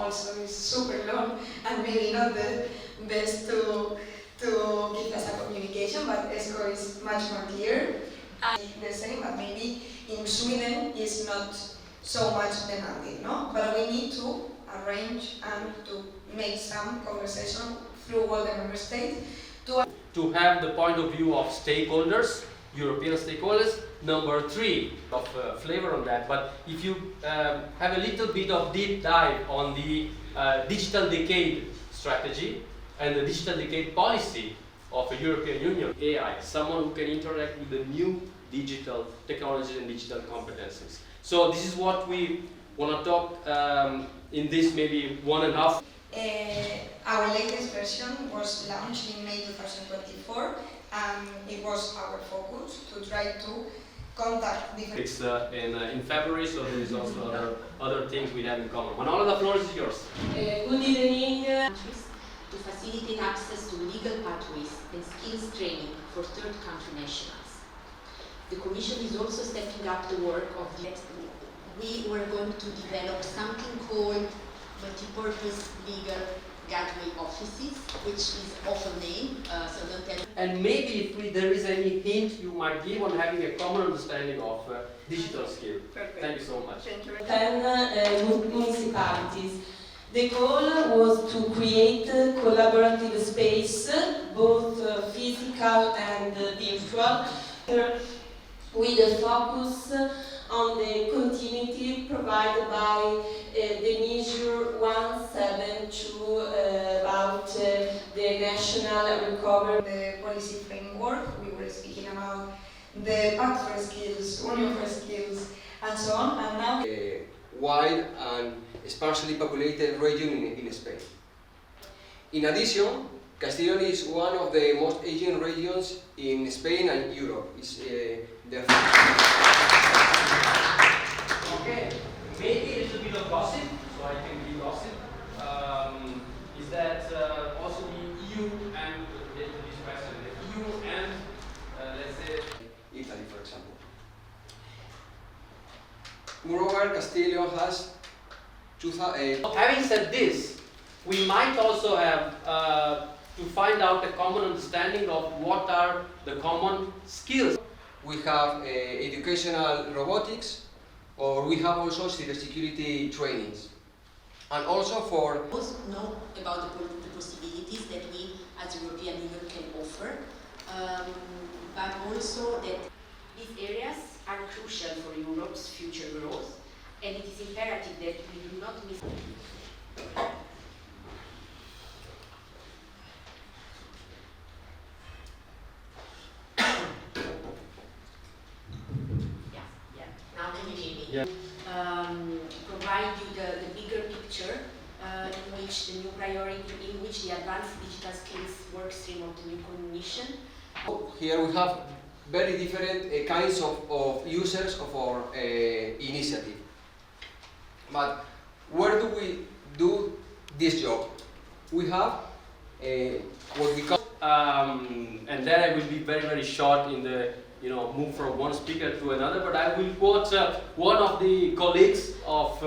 also is super long and maybe not the best to give us a communication, but ESCO is much more clear. And the same, but maybe in Sweden is not so much demanding, no? But we need to arrange and to make some conversation through all the member states to have the point of view of stakeholders, European stakeholders. Number 3 of flavor on that. But if you have a little bit of deep dive on the digital decade strategy and the digital decade policy of the European Union, AI, someone who can interact with the new digital technologies and digital competencies. So this is what we want to talk in this maybe 1.5. Our latest version was launched in May 2024, and it was our focus to try to contact different... It's in February, so there is also other things we have in common. Manola, the floor is yours. Good evening. To facilitate access to legal pathways and skills training for third country nationals. The Commission is also stepping up the work of the... We were going to develop something called multi-purpose legal gateway offices, which is often named, so don't tell. And maybe if there is any hint you might give on having a common understanding of digital skill. Perfect. Thank you so much. Thank you. 10 municipalities. The goal was to create a collaborative space, both physical and virtual, with a focus on the continuity provided by the measure 172 about the national recovery. The policy framework, we were speaking about the pact for skills, union for skills, and so on, and now a wide and sparsely populated region in Spain. In addition, Castilla is one of the most aging regions in Spain and Europe. Okay, maybe a little bit of gossip, so I can give gossip, is that also the EU and this question, the EU and let's say Italy, for example. Moreover, Castilla has having said this, we might also have to find out a common understanding of what are the common skills. We have educational robotics, or we have also cybersecurity trainings. And also for... Also know about the possibilities that we as European Union can offer, but also that these areas are crucial for Europe's future growth, and it is imperative that we do not miss. Now can you hear me? Yeah. Provide you the bigger picture in which the new priority, in which the advanced digital skills work stream of the new Commission. Here we have very different kinds of users of our initiative. But where do we do this job? We have what we call... and then I will be very, very short in the, move from one speaker to another, but I will quote one of the colleagues of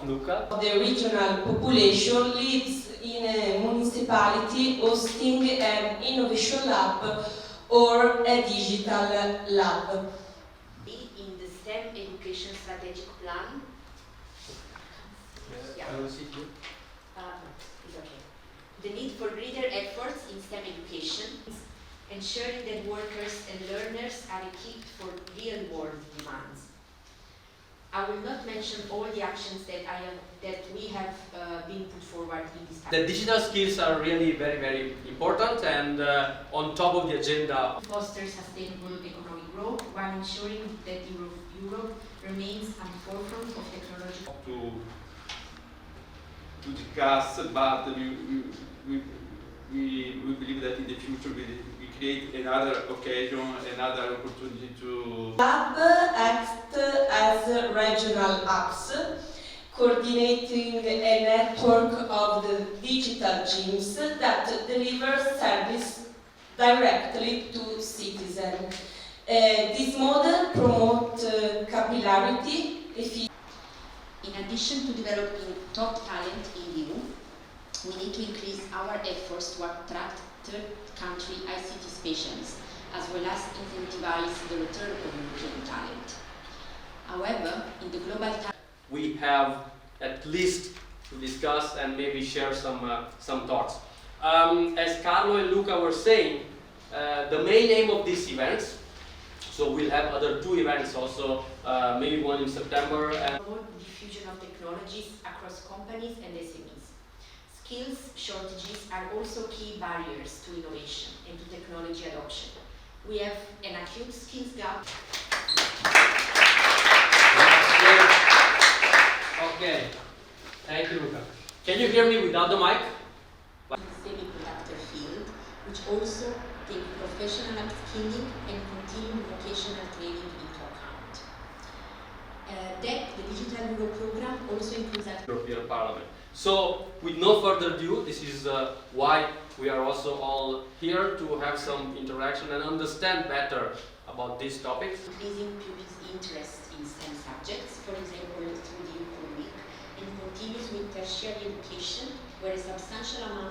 Luca. The regional population lives in a municipality hosting an innovation lab or a digital lab. In the STEM education strategic plan. Yeah. I will see you. It's okay. The need for greater efforts in STEM education, ensuring that workers and learners are equipped for real-world demands. I will not mention all the actions that we have been put forward in this The digital skills are really very, very important and on top of the agenda. Foster sustainable economic growth while ensuring that Europe remains at the forefront of technology. To discuss, but we believe that in the future we create another occasion, another opportunity to... Lab acts as regional hubs, coordinating a network of the digital gyms that deliver service directly to citizens. This model promotes capillarity, efficiency. In In addition to developing top talent in the EU, we need to increase our efforts to attract third country ICT specialists, as well as incentivize the return of European talent. However, in the global we have at least to discuss and maybe share some thoughts. As Carlo and Luca were saying, the main aim of these events, so we'll have other 2 events also, maybe one in September. And promote the diffusion of technologies across companies and SMEs. Skills shortages are also key barriers to innovation and to technology adoption. We have an acute skills gap. Okay, thank you, Luca. Can you hear me without the mic? In the semiconductor field, which also take professional upskilling and continued vocational training into account. The Digital Euro program also includes European Parliament. So, with no further ado, this is why we are also all here to have some interaction and understand better about these topics. Increasing pupils' interest in STEM subjects, for example, through the Week, and continues with tertiary education, where a substantial amount